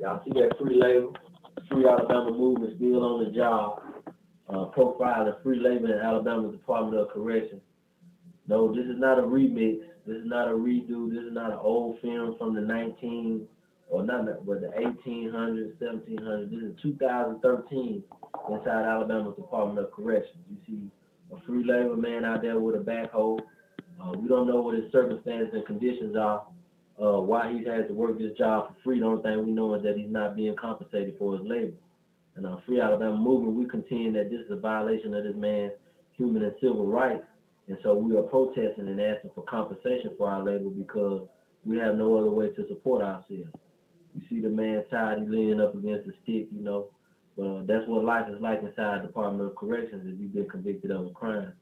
Y'all see that free labor? Free Alabama movement still on the job. Profiling free labor in Alabama Department of Corrections. No, this is not a remix. This is not a redo. This is not an old film from the 1800s, 1700s. This is 2013 inside Alabama Department of Corrections. You see a free labor man out there with a backhoe. We don't know what his circumstances and conditions are, why he has to work this job for free. The only thing we know is that he's not being compensated for his labor. And Free Alabama Movement, we contend that this is a violation of this man's human and civil rights. And so we are protesting and asking for compensation for our labor because we have no other way to support ourselves. You see the man tired, he's leaning up against the stick, you know. But that's what life is like inside the Department of Corrections if you've been convicted of a crime.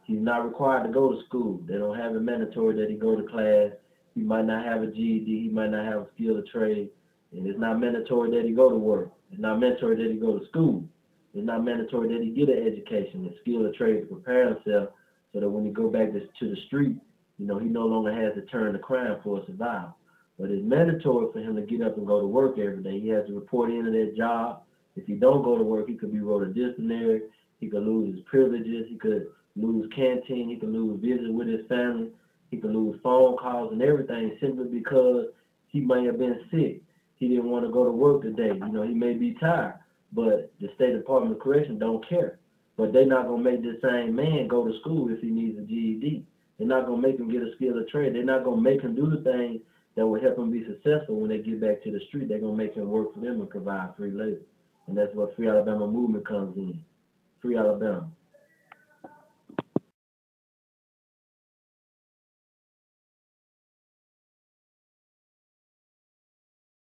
He's not required to go to school. They don't have it mandatory that he go to class. He might not have a GED. He might not have a skill of trade. And it's not mandatory that he go to work. It's not mandatory that he go to school. It's not mandatory that he get an education, a skill of trade to prepare himself so that when he go back to the street, you know, he no longer has to turn to crime for survival. But it's mandatory for him to get up and go to work every day. He has to report into that job. If he don't go to work, he could be wrote a disciplinary. He could lose his privileges. He could lose canteen. He could lose visits with his family. He could lose phone calls and everything simply because he may have been sick. He didn't want to go to work today. You know, he may be tired, but the State Department of Corrections don't care. But they're not going to make this same man go to school if he needs a GED. They're not going to make him get a skill of trade. They're not going to make him do the things that will help him be successful when they get back to the street. They're going to make him work for them and provide free labor. And that's what Free Alabama Movement comes in. Free Alabama.